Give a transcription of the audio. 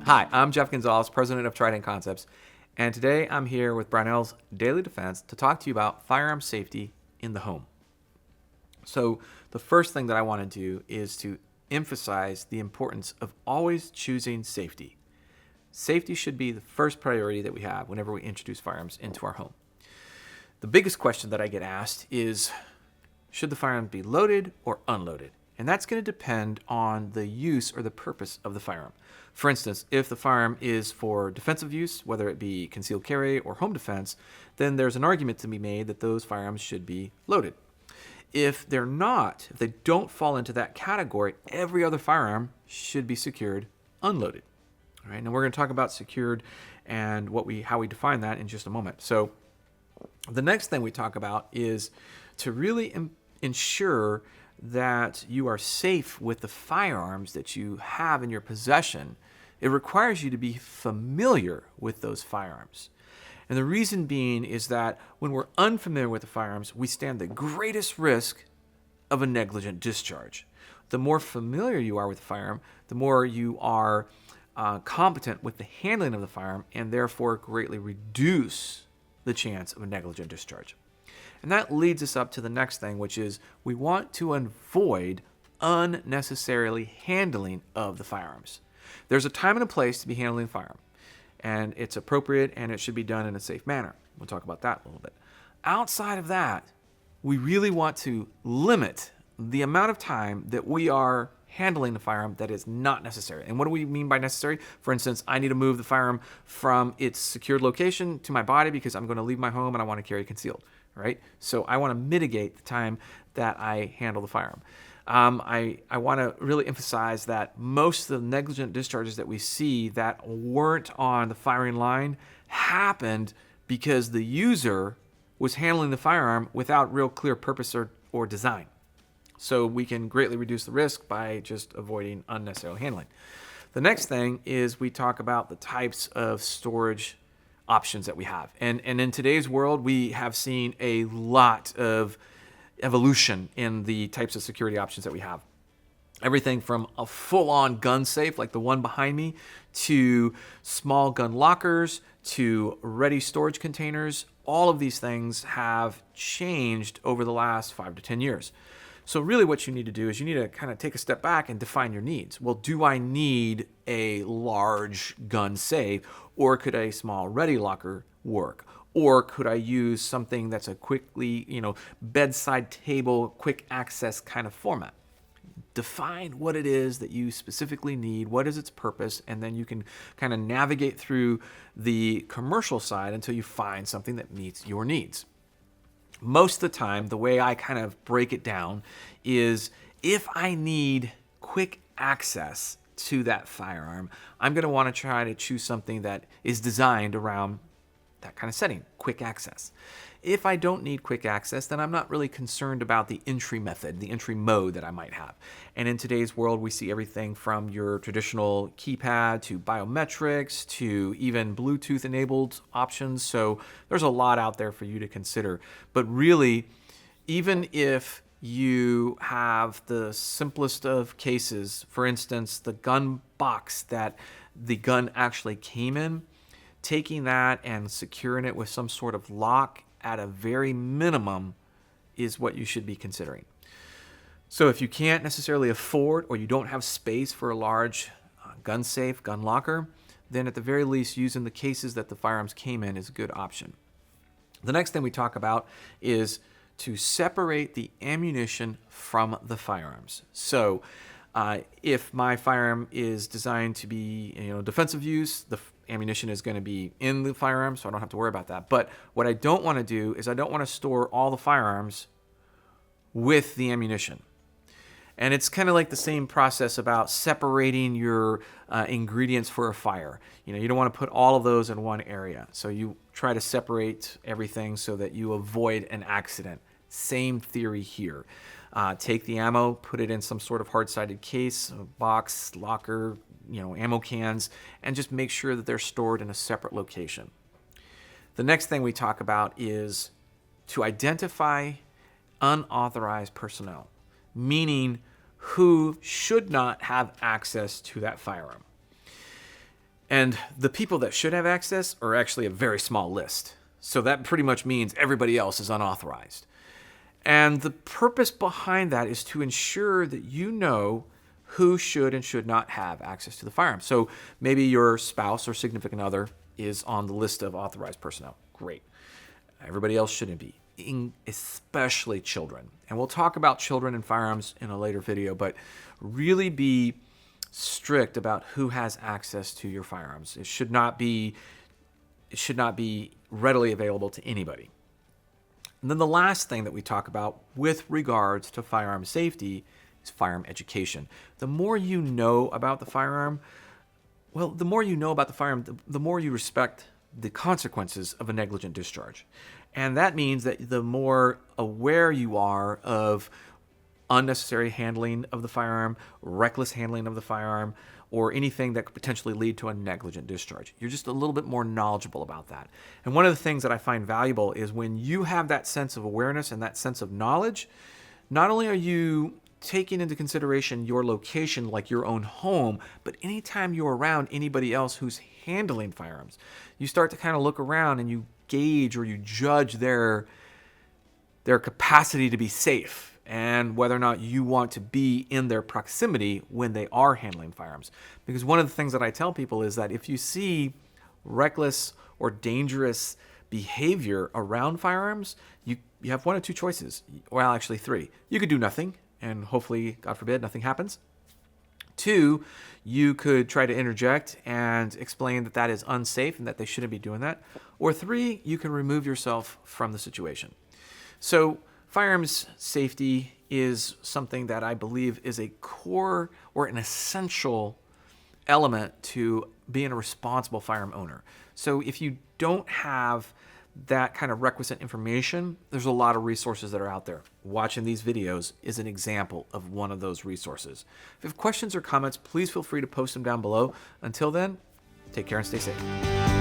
Hi, I'm Jeff Gonzalez, president of Trident Concepts, and today I'm here with Brownells Daily Defense to talk to you about firearm safety in the home. So the first thing that I want to do is to emphasize the importance of always choosing safety. Safety should be the first priority that we have whenever we introduce firearms into our home. The biggest question that I get asked is, should the firearm be loaded or unloaded? And that's going to depend on the use or the purpose of the firearm. For instance, if the firearm is for defensive use, whether it be concealed carry or home defense, then there's an argument to be made that those firearms should be loaded. If they're not, if they don't fall into that category, every other firearm should be secured unloaded. All right, and we're going to talk about secured and how we define that in just a moment. So the next thing we talk about is to really ensure that you are safe with the firearms that you have in your possession. It requires you to be familiar with those firearms. And the reason being is that when we're unfamiliar with the firearms, we stand the greatest risk of a negligent discharge. The more familiar you are with the firearm, the more you are competent with the handling of the firearm, and therefore greatly reduce the chance of a negligent discharge. And that leads us up to the next thing, which is we want to avoid unnecessarily handling of the firearms. There's a time and a place to be handling a firearm, and it's appropriate and it should be done in a safe manner. We'll talk about that a little bit. Outside of that, we really want to limit the amount of time that we are handling the firearm that is not necessary. And what do we mean by necessary? For instance, I need to move the firearm from its secured location to my body because I'm going to leave my home and I want to carry concealed, right? So I want to mitigate the time that I handle the firearm. I want to really emphasize that most of the negligent discharges that we see that weren't on the firing line happened because the user was handling the firearm without real clear purpose or design. So we can greatly reduce the risk by just avoiding unnecessary handling. The next thing is we talk about the types of storage options that we have. And in today's world, we have seen a lot of evolution in the types of security options that we have. Everything from a full-on gun safe like the one behind me, to small gun lockers, to ready storage containers. All of these things have changed over the last 5 to 10 years. So really what you need to do is you need to kind of take a step back and define your needs. Well, do I need a large gun safe, or could a small ready locker work? Or could I use something that's a quickly, bedside table, quick access kind of format? Define what it is that you specifically need, what is its purpose, and then you can kind of navigate through the commercial side until you find something that meets your needs. Most of the time, the way I kind of break it down is if I need quick access to that firearm, I'm going to want to try to choose something that is designed around that kind of setting, quick access. If I don't need quick access, then I'm not really concerned about the entry method, the entry mode that I might have. And in today's world, we see everything from your traditional keypad to biometrics to even Bluetooth-enabled options. So there's a lot out there for you to consider. But really, even if you have the simplest of cases, for instance, the gun box that the gun actually came in, taking that and securing it with some sort of lock at a very minimum is what you should be considering. So if you can't necessarily afford or you don't have space for a large gun safe, gun locker, then at the very least using the cases that the firearms came in is a good option. The next thing we talk about is to separate the ammunition from the firearms. So if my firearm is designed to be defensive use, the ammunition is going to be in the firearm, so I don't have to worry about that. But what I don't want to do is I don't want to store all the firearms with the ammunition. And it's kind of like the same process about separating your ingredients for a fire. You don't want to put all of those in one area. So you try to separate everything so that you avoid an accident. Same theory here. Take the ammo, put it in some sort of hard-sided case, a box, locker, ammo cans, and just make sure that they're stored in a separate location. The next thing we talk about is to identify unauthorized personnel, meaning who should not have access to that firearm. And the people that should have access are actually a very small list. So that pretty much means everybody else is unauthorized. And the purpose behind that is to ensure that you know who should and should not have access to the firearm. So maybe your spouse or significant other is on the list of authorized personnel. Great. Everybody else shouldn't be, especially children. And we'll talk about children and firearms in a later video, but really be strict about who has access to your firearms. It should not be readily available to anybody. And then the last thing that we talk about with regards to firearm safety is firearm education. The more you know about the firearm, the more you respect the consequences of a negligent discharge. And that means that the more aware you are of unnecessary handling of the firearm, reckless handling of the firearm, or anything that could potentially lead to a negligent discharge. You're just a little bit more knowledgeable about that. And one of the things that I find valuable is when you have that sense of awareness and that sense of knowledge, not only are you taking into consideration your location like your own home, but anytime you're around anybody else who's handling firearms, you start to kind of look around and you gauge or you judge their capacity to be safe and whether or not you want to be in their proximity when they are handling firearms. Because one of the things that I tell people is that if you see reckless or dangerous behavior around firearms, you have one of two choices. Well, actually three. You could do nothing, and hopefully, God forbid, nothing happens. Two, you could try to interject and explain that that is unsafe and that they shouldn't be doing that. Or three, you can remove yourself from the situation. So firearms safety is something that I believe is a core or an essential element to being a responsible firearm owner. So if you don't have that kind of requisite information, there's a lot of resources that are out there. Watching these videos is an example of one of those resources. If you have questions or comments, please feel free to post them down below. Until then, take care and stay safe.